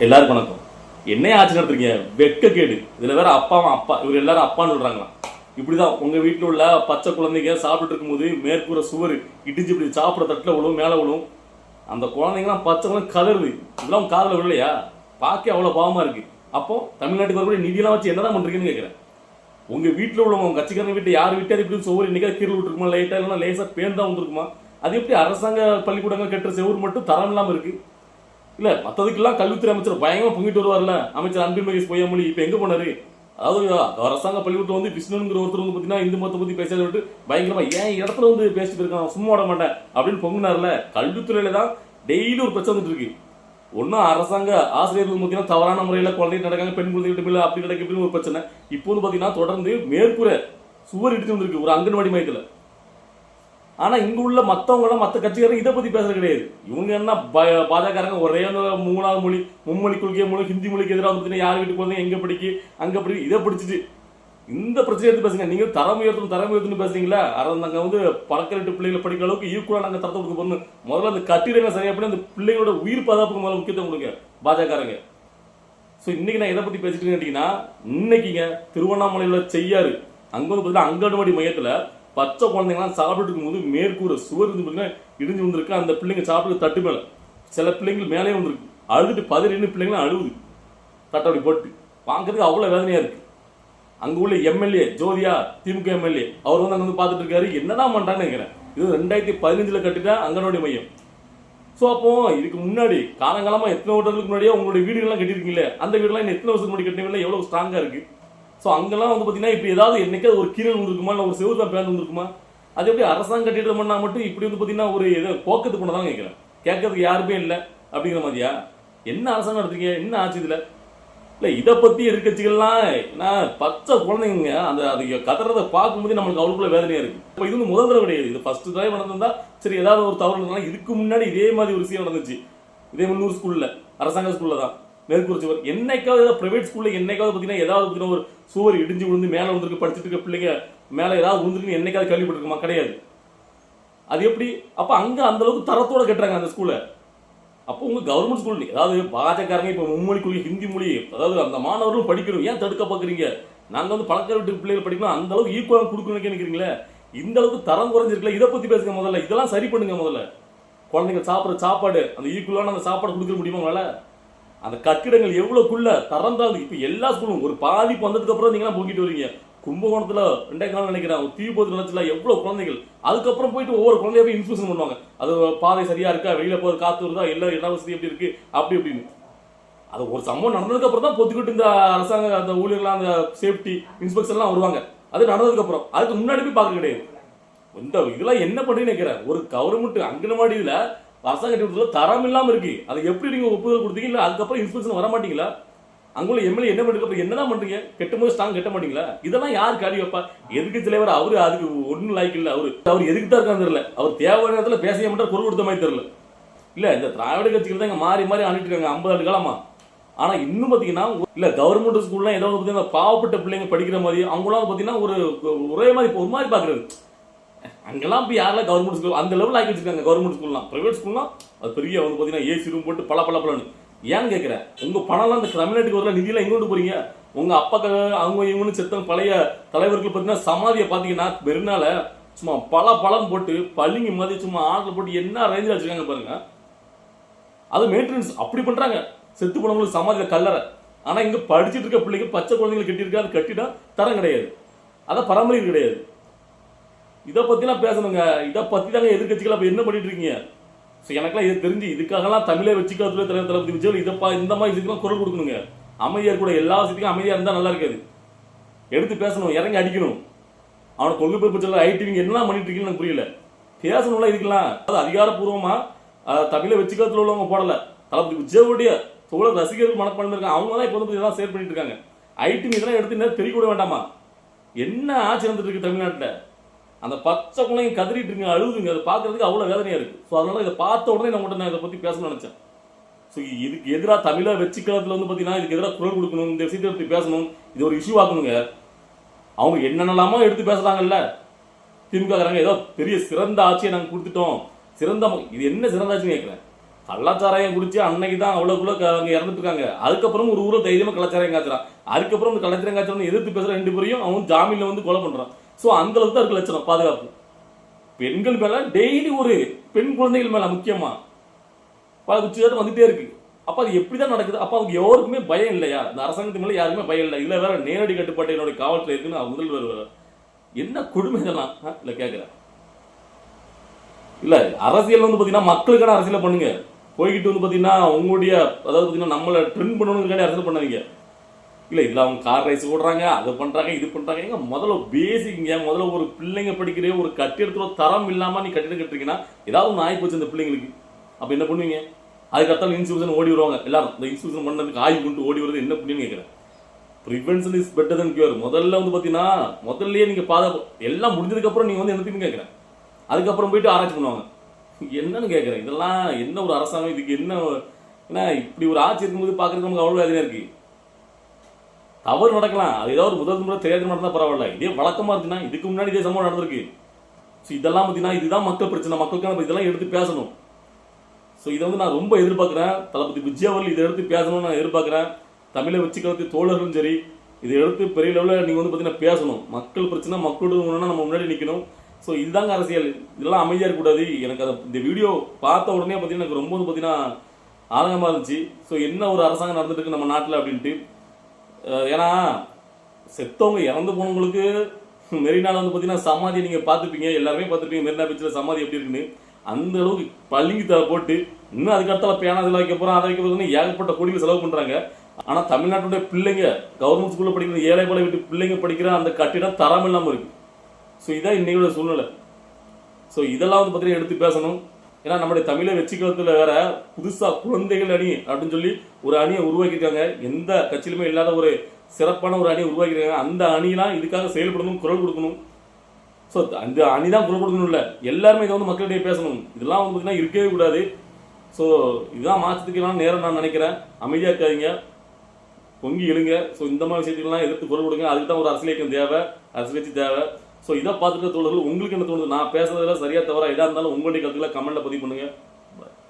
எல்லாருக்கும் வணக்கம். என்னைய ஆட்சி நடத்துறீங்க? வெக்க கேடு. இதுல வேற அப்பா இவர் எல்லாரும் அப்பான்னு சொல்றாங்களாம். இப்படிதான் உங்க வீட்டுல உள்ள பச்சை குழந்தைங்க சாப்பிட்டு இருக்கும்போது மேற்கூற சுவர் இடிஞ்சு இப்படி சாப்பிட தட்டுல விழுவும், மேல விழுவும். அந்த குழந்தைங்கலாம் பச்சை குழந்தை கலருது. இதெல்லாம் காதல விடலையா? பார்க்க அவ்வளவு பாவமா இருக்கு. அப்போ தமிழ்நாட்டுக்கு வரக்கூடிய நிதியெல்லாம் வச்சு என்னதான் பண்றீங்கன்னு கேட்கிறேன். உங்க வீட்டுல உள்ளவங்க உங்க கட்சிக்காரங்க வீட்டு யார் வீட்டாரு இப்படி சுவர் இன்னைக்கு கீழே விட்டுருக்குமா, லைட்டா இல்லைன்னா லேசா பேர்தான் வந்துருக்குமா? அது எப்படி அரசாங்க பள்ளிக்கூடங்கள் கட்டுற செவ்வறு மட்டும் தரம் இல்லாம இருக்கு? இல்ல மற்றதுக்கெல்லாம் கல்வித்துறை அமைச்சர் பயங்கரமா பொங்கிட்டு வருவார்ல, அமைச்சர் அன்பில் மகேஷ் பொய்யாமொழி இப்ப எங்க போனாரு? அதாவது அரசாங்க பள்ளிக்கூட்டம் வந்து விஷ்ணுங்கிற ஒருத்தர் வந்து பாத்தீங்கன்னா இந்து மதத்தை பத்தி பேசாத விட்டு பயங்கரமா ஏன் இடத்துல வந்து பேசிட்டு இருக்கான், சும்மா விட மாட்டேன் அப்படின்னு பொங்கினார்ல. கல்வித்துறையில தான் டெய்லி ஒரு பிரச்சனை வந்துட்டு இருக்கு. ஒன்னும் அரசாங்க ஆசிரியர்கள் பார்த்தீங்கன்னா தவறான முறையில குழந்தைங்க நடக்காங்க, பெண் குழந்தைகிட்ட அப்படி நடக்க இப்படின்னு ஒரு பிரச்சனை. இப்போ வந்து பாத்தீங்கன்னா தொடர்ந்து மேற்கூரை சுவர் இடிச்சு வந்திருக்கு ஒரு அங்கன்வாடி மையத்துல. ஆனா இங்க உள்ள மத்தவங்க எல்லாம் மத்த கட்சிக்காரங்க இதை பத்தி பேசுறது கிடையாது. இவங்க என்ன பாஜகக்காரங்க ஒரே மூணாவது மொழி மும்மொழி கொள்கை மூலம் ஹிந்தி மொழிக்கு எதிராக வந்து யார் வீட்டுக்கு வந்து எங்க படிக்கு அங்க படி இதை படிச்சுட்டு இந்த பிரச்சனை எடுத்து பேசுங்க. நீங்க தரம் உயர்த்தணும் பேசுறீங்களா? நாங்க வந்து பழக்கரெட்டு பிள்ளைகளை படிக்கிற அளவுக்கு ஈக்குவலா நாங்க தரத்தை கொடுக்க போறோம். முதல்ல அந்த கட்டிடங்கள் சரியா பண்ணி அந்த பிள்ளைங்களோட உயிர் பாதுகாப்புக்கு முதல்ல முக்கியத்துவம் கொடுங்க பாஜகக்காரங்க. சோ இன்னைக்கு நான் எதை பத்தி பேசிட்டு கேட்டீங்கன்னா, இன்னைக்குங்க திருவண்ணாமலையில செய்யாறு அங்க வந்து பாத்தீங்கன்னா அங்கன்வாடி மையத்துல பச்சை குழந்தைங்களாம் சாப்பிட்டு இருக்கும்போது மேற்கூற சுவர் இடிஞ்சு வந்திருக்கு. அந்த பிள்ளைங்க சாப்பிட்டு தட்டு மேல சில பிள்ளைங்கள் மேலே வந்திருக்கு. அழுதுட்டு பதினெண்டு பிள்ளைங்களும் அழுகுது தட்டப்படி போட்டு. பார்க்கறதுக்கு அவ்வளவு வேதனையா இருக்கு. அங்க உள்ள எம்எல்ஏ ஜோதியா திமுக எம்எல்ஏ அவர் வந்து அங்க வந்து பார்த்துட்டு இருக்காரு. என்னதான் பண்றான்னு நினைக்கிறேன். இது 2015 கட்டிட்ட அங்கன்வாடி மையம். சோ அப்போ இதுக்கு முன்னாடி காலங்காலமா எத்தனை வருடங்களுக்கு முன்னாடியே உங்களுடைய வீடுகள்லாம் கட்டிருக்கீங்களே, அந்த வீடுலாம் எத்தனை வருஷத்துக்கு முன்னாடி கட்டினீங்களா, எவ்வளவு ஸ்ட்ராங்கா இருக்கு. ஸோ அங்கெல்லாம் வந்து பார்த்தீங்கன்னா இப்படி ஏதாவது என்னைக்காவது ஒரு கீழே வந்துருக்குமா, இல்லை ஒரு செவ்வறு தான் பேருந்து வந்துருக்குமா? அது எப்படி அரசாங்கம் கட்டிட்டு பண்ணா மட்டும் இப்படி வந்து பார்த்தீங்கன்னா ஒரு ஏதோ போக்கத்து பண்ணதான் கேட்குறேன். கேட்கறதுக்கு யாருமே இல்லை அப்படிங்கிற மாதிரியா? என்ன அரசாங்கம் நடத்துறீங்க? என்ன ஆச்சு இதுல? இல்லை இதை பத்தி எதிர்கட்சிகள்லாம் நான் பச்சை குழந்தைங்க அந்த அது கத்துறதை பார்க்கும்போது நம்மளுக்கு அவ்வளோக்குள்ள வேதனையா இருக்கு. இப்போ இது வந்து முதல் தடவை கிடையாது. இது ஃபர்ஸ்ட் தடவை நடந்திருந்தா சரி ஏதாவது ஒரு தவறு நடந்தாலும் இதுக்கு முன்னாடி இதே மாதிரி ஒரு விஷயம் நடந்துச்சு. இதே 300 ஸ்கூல்ல அரசாங்க ஸ்கூல்ல தான் மேற்கூற சுவர். என்னைக்காவது ஏதாவது பிரைவேட் ஸ்கூல்ல என்னைக்காவது பார்த்தீங்கன்னா ஏதாவது பார்த்தீங்கன்னா ஒரு சுவர் இடிஞ்சு விழுந்து மேலே வந்துருக்கு படிச்சுட்டு இருக்க பிள்ளைங்க மேலே ஏதாவது விழுந்துருக்கு என்னைக்காவது கேள்விப்பட்டிருக்குமா? கிடையாது. அது எப்படி? அப்ப அங்க அந்த அளவுக்கு தரத்தோட கட்டுறாங்க அந்த ஸ்கூலை. அப்போ உங்க கவர்மெண்ட் ஸ்கூல் அதாவது பாஜகக்காரங்க இப்ப மும்மொழி கொள்கை ஹிந்தி மொழி அதாவது அந்த மாணவர்களும் படிக்கணும் ஏன் தடுக்க பாக்குறீங்க? நாங்க வந்து பழக்க வீட்டு பிள்ளைகள் படிக்கணும் அந்த அளவுக்கு ஈக்குவலா கொடுக்கணும்னு நினைக்கிறீங்களே. இந்த அளவுக்கு தரம் குறைஞ்சிருக்கல. இதை பத்தி பேசுங்க முதல்ல. இதெல்லாம் சரி பண்ணுங்க முதல்ல. குழந்தைங்க சாப்பிட்ற சாப்பாடு அந்த ஈக்குவலான அந்த சாப்பாடு கொடுக்க முடியுமா உங்களால? அந்த கட்டிடங்கள் எவ்வளவுக்குள்ள தரம் தான். இப்ப எல்லா ஸ்கூலும் ஒரு பாதிப்பு வந்ததுக்கு அப்புறம் நீங்க போக்கிட்டு வரீங்க. கும்பகோணத்துல 2 நாள் நினைக்கிறேன் தீ போது நினைச்சல எவ்வளவு குழந்தைகள் அதுக்கப்புறம் போயிட்டு ஒவ்வொரு குழந்தைய போய் இன்ஸ்பெக்ஷன் பண்ணுவாங்க. அது பாதை சரியா இருக்கா, வெளியில போகிற காத்து வருதா, எல்லா இட வசதி எப்படி இருக்கு அப்படி அப்படின்னு. அது ஒரு சம்பவம் நடந்ததுக்கு அப்புறம் தான் பொத்துக்கிட்டு இந்த அரசாங்க அந்த ஊழியர்கள் அந்த சேஃப்டி இன்ஸ்பெக்ஷன் எல்லாம் வருவாங்க. அது நடந்ததுக்கு அப்புறம் அதுக்கு முன்னாடி போய் பார்க்க கிடையாது. இந்த இதெல்லாம் என்ன பண்றீங்கன்னு நினைக்கிறேன். ஒரு கவர்மெண்ட் அங்கன்வாடியில அரசாங்க கட்டிடத்துல தரம் இல்லாம இருக்கு. அதை எப்படி நீங்க ஒப்புதல் கொடுத்தீங்க? இல்ல அதுக்கப்புறம் இன்ஸ்பெக்ஷன் வர மாட்டீங்களா? அங்குள்ள எம்எல்ஏ என்ன பண்றீங்க? என்னதான் பண்றீங்க? கெட்டும்போது ஸ்ட்ராங் கட்ட மாட்டீங்களா? இதெல்லாம் யார் காடி வைப்பா? எதுக்கு தலைவர் அவரு அதுக்கு ஒன்னும் லாய்க்கு இல்ல. அவர் எதுக்கு தான் இருக்கான்னு தெரியல. அவர் தேவையான இடத்துல பேச மாட்டார், குரல் கொடுத்த மாதிரி தெரியல. இல்ல இந்த திராவிட கட்சிகள் தான் இங்க மாறி மாறி ஆணிட்டு இருக்காங்க 50 ஆண்டு காலமா. ஆனா இன்னும் பாத்தீங்கன்னா இல்ல கவர்மெண்ட் ஸ்கூல்லாம் ஏதாவது பாத்தீங்கன்னா பாவப்பட்ட பிள்ளைங்க படிக்கிற மாதிரி அவங்களாம் பாத்தீங்கன்னா ஒரே மாதிரி ஒரு மாதிரி பாக்குறது. அங்கெல்லாம் போய் யாரெல்லாம் கவர்மெண்ட் ஸ்கூல் அந்த லெவல் ஆக்கி வச்சிருக்காங்க. கவர்மெண்ட் ஸ்கூல்லாம் பிரைவேட் ஸ்கூல்லாம் அது பெரிய வந்து பாத்தீங்கன்னா ஏசி ரூம் போட்டு பல ஏன்னு கேட்கிறேன். உங்க பணம்லாம் இந்த தமிழ்நாட்டுக்கு வரல, நிதியெல்லாம் எங்க கொண்டு போறீங்க? உங்க அப்பா அவங்க இவங்கன்னு செத்த பழைய தலைவர்கள் பார்த்தீங்கன்னா சமாதியை பார்த்தீங்கன்னா வெறுநாள சும்மா பழம் போட்டு பள்ளிங்க மாதிரி சும்மா ஆர்டர் போட்டு என்ன ரேஞ்சில் வச்சிருக்காங்க பாருங்க. அது மெயின்டெனன்ஸ் அப்படி பண்றாங்க. செத்து போனவங்களுக்கு சமாதியில கல்லறை. ஆனா இங்க படிச்சுட்டு இருக்க பிள்ளைங்க பச்சை குழந்தைங்களை கட்டியிருக்கா, அது கட்டிட்டா தரம் கிடையாது, அதை பராமரிப்பு கிடையாது. இதை பத்திலாம் பேசணுங்க. இதை பத்தி தாங்க எதிர்கட்சிகள் அப்ப என்ன பண்ணிட்டு இருக்கீங்க? எனக்கெல்லாம் இது தெரிஞ்சு இதுக்காகலாம் தமிழை வச்சுக்காத தளபதி விஜய் இந்த மாதிரி இதுக்கெல்லாம் குரல் கொடுக்கணுங்க. அமைதியா கூட எல்லா விஷயத்துக்கும் அமைதியா இருந்தா நல்லா இருக்காது. எடுத்து பேசணும், இறங்கி அடிக்கணும். அவனை கொள்கை பிறப்பு ஐடிவிங்க என்னெல்லாம் பண்ணிட்டு இருக்கீங்கன்னு எனக்கு புரியல. பேசணும்ல இதுக்கெல்லாம். அது அதிகாரப்பூர்வமா தமிழை வச்சுக்காத்துல உள்ளவங்க போடல. தளபதி விஜயோடைய தோழர் ரசிகர்கள் மனப்பான்மை இருக்காங்க. அவங்க தான் இப்போ வந்து இதெல்லாம் ஷேர் பண்ணிட்டு இருக்காங்க. ஐடிவி இதெல்லாம் எடுத்து தெரிய கூட வேண்டாமா? என்ன ஆட்சி நடந்துட்டு இருக்கு தமிழ்நாட்டில்? அந்த பச்சை குழந்தைங்க கதறிட்டு இருக்குங்க, அழுதுங்க. அதை பார்க்கறதுக்கு அவ்வளோ வேதனையா இருக்கு. ஸோ அதனால இதை பார்த்த உடனே நான் இதை பற்றி பேசணும்னு நினைச்சேன். ஸோ இதுக்கு எதிராக தமிழை வச்சுக்கிறதுல வந்து பார்த்தீங்கன்னா இதுக்கு எதிராக குரல் கொடுக்கணும், இந்த விஷயத்தை எடுத்து பேசணும், இது ஒரு இஷ்யூ ஆக்கணுங்க. அவங்க என்னென்னலாமா எடுத்து பேசுறாங்கல்ல திமுக ஏதோ பெரிய சிறந்த ஆட்சியை நாங்கள் கொடுத்துட்டோம், சிறந்த இது என்ன சிறந்த ஆட்சின்னு கேட்குறேன். கள்ளச்சாராயம் குடிச்சு அன்னைக்கு தான் அவ்வளோக்குள்ள அங்கே இறந்துட்டு இருக்காங்க. அதுக்கப்புறம் ஒரு ஊரை தைரியமாக கள்ளச்சாராயம் காய்ச்சறான். அதுக்கப்புறம் இந்த கள்ளச்சாராயம் காய்ச்சறவங்க எதிர்த்து பேசுகிற 2 பேரையும் அவன் ஜாமீனில் வந்து கொலை பண்ணுறான். ஸோ அந்த அளவுக்கு தான் இருக்கு லட்சணம் பாதுகாப்பு. பெண்கள் மேலே டெய்லி ஒரு பெண் குழந்தைகள் மேலே முக்கியமாக பல குச்சியாட்டம் வந்துட்டே இருக்கு. அப்போ அது எப்படி தான் நடக்குது? அப்போ அவங்க யாருக்குமே பயம் இல்லையா? இந்த அரசாங்கத்து மேலே யாருக்குமே பயம் இல்லை. இதில் வேற நேரடி கட்டுப்பாட்டு என்னுடைய காவல்துறை இருக்குன்னு முதல்வர் வேற என்ன கொடுமை இதெல்லாம் இல்லை கேட்குறேன். இல்லை அரசியல் வந்து பார்த்தீங்கன்னா மக்களுக்கான அரசியலை பண்ணுங்க. போய்கிட்டு வந்து பார்த்தீங்கன்னா உங்களுடைய அதாவது பார்த்தீங்கன்னா நம்மளை ட்ரெண்ட் பண்ணணுங்கிறக்காண்டி அரசியல் பண்ணாதீங்க. இல்லை இதில் அவங்க கார் ரைஸ் ஓடுறாங்க, அதை பண்ணுறாங்க, இது பண்ணுறாங்க. எங்க முதல்ல பேசிக்கிங்க. முதல்ல ஒரு பிள்ளைங்க படிக்கிற ஒரு கட்டிடத்துல தரம் இல்லாமல் நீ கட்டிடம் கட்டுறீங்கன்னா ஏதாவது ஒன்று ஆகி போச்சு இந்த பிள்ளைங்களுக்கு. அப்போ என்ன பண்ணுவீங்க? அதுக்கடுத்தாலும் இன்சூரன்ஸ் ஓடி வருவாங்க எல்லாரும். இந்த இன்சூரன்ஸ் பண்ணதுக்கு ஆய்வு கொண்டு ஓடி வருது என்ன பண்ணுன்னு கேட்குறேன். Prevention is better then cure. முதல்ல வந்து பார்த்தீங்கன்னா முதல்லயே நீங்கள் பாதுகாப்பு எல்லாம் முடிஞ்சதுக்கப்புறம் நீங்கள் வந்து என்னத்துக்குன்னு கேட்குறேன். அதுக்கப்புறம் போயிட்டு ஆராய்ச்சி பண்ணுவாங்க. என்னன்னு கேட்குறேன். இதெல்லாம் என்ன ஒரு அரசாங்கம்? இதுக்கு என்ன? ஏன்னா இப்படி ஒரு ஆட்சி இருக்கும்போது பார்க்குறதுக்கு நமக்கு அவ்வளோ வேதனையாக இருக்கு. தவறு நடக்கலாம், அது ஏதாவது ஒரு முதல் முறை தேர்தல் நடந்தால் பரவாயில்ல. இதே வழக்கமாக இருக்குன்னா இதுக்கு முன்னாடி இதே சம்பவம் நடந்திருக்கு. ஸோ இதெல்லாம் பார்த்தீங்கன்னா இதுதான் மக்கள் பிரச்சனை. மக்களுக்கான இதெல்லாம் எடுத்து பேசணும். ஸோ இதை வந்து நான் ரொம்ப எதிர்பார்க்குறேன். தளபதி விஜய் அவர்கள் இதை எடுத்து பேசணும்னு நான் எதிர்பார்க்குறேன். தமிழை வச்சுக்கிறது தோழர்களும் சரி இதை எடுத்து பெரிய லெவலில் நீங்கள் வந்து பார்த்தீங்கன்னா பேசணும். மக்கள் பிரச்சனை மக்களோட நம்ம முன்னாடி நிற்கணும். ஸோ இதுதாங்க அரசியல். இதெல்லாம் அமைதியாக இருக்கக்கூடாது. எனக்கு அதை இந்த வீடியோ பார்த்த உடனே பார்த்தீங்கன்னா எனக்கு ரொம்ப வந்து பார்த்தீங்கன்னா ஆதங்கமாக இருந்துச்சு. ஸோ என்ன ஒரு அரசாங்கம் நடந்துட்டு இருக்கு நம்ம நாட்டில் அப்படின்ட்டு. ஏன்னா செத்தவங்க இறந்து போனவங்களுக்கு மெரினாவில் வந்து பார்த்தீங்கன்னா சமாதி நீங்கள் பார்த்துப்பீங்க, எல்லாருமே பார்த்துருப்பீங்க மெரினா பீச்சில் சமாதி எப்படி இருக்குன்னு. அந்த அளவுக்கு பள்ளிக்கு தலை போட்டு இன்னும் அதுக்கடுத்தால பேனா இதில் வைக்க போகிறோம், அதை வைக்க போகிறோம்னு ஏகப்பட்ட கோடிகள் செலவு பண்ணுறாங்க. ஆனால் தமிழ்நாட்டுடைய பிள்ளைங்க கவர்மெண்ட் ஸ்கூலில் படிக்கிற ஏழை பாலை வீட்டு பிள்ளைங்க படிக்கிற அந்த கட்டிடம் தரம் இல்லாமல் இருக்குது. ஸோ இதான் இன்னையோட சூழ்நிலை. ஸோ இதெல்லாம் வந்து பார்த்தீங்கன்னா எடுத்து பேசணும். ஏன்னா நம்முடைய தமிழை வெற்றிக்கிறதுல வேற புதுசாக குழந்தைகள் அணி அப்படின்னு சொல்லி ஒரு அணியை உருவாக்கியிருக்காங்க. எந்த கட்சியிலுமே இல்லாத ஒரு சிறப்பான ஒரு அணியை உருவாக்கியிருக்காங்க. அந்த அணியெல்லாம் இதுக்காக செயல்படணும், குரல் கொடுக்கணும். ஸோ அந்த அணி தான் குரல் கொடுக்கணும். இல்லை எல்லாருமே இதை வந்து மக்களிடையே பேசணும். இதெல்லாம் வந்து பார்த்தீங்கன்னா இருக்கவே கூடாது. ஸோ இதுதான் மாற்றத்துக்கெல்லாம் நேரம் நான் நினைக்கிறேன். அமைதியாக இருக்காதீங்க, பொங்கி எழுங்க. ஸோ இந்த மாதிரி விஷயத்துக்கெல்லாம் எதிர்த்து குரல் கொடுங்க. அதுக்கு தான் ஒரு அரசியல் இயக்கம் தேவை, அரசியல் கட்சி தேவை. ஸோ இதை பார்த்துட்டு தோழர்கள் உங்களுக்கு என்ன தோணுது? நான் பேசுறதுல சரியா தவிர எதாக இருந்தாலும் உங்களுடைய கருத்துக்களை கமெண்ட்ல பதிவு பண்ணுங்க.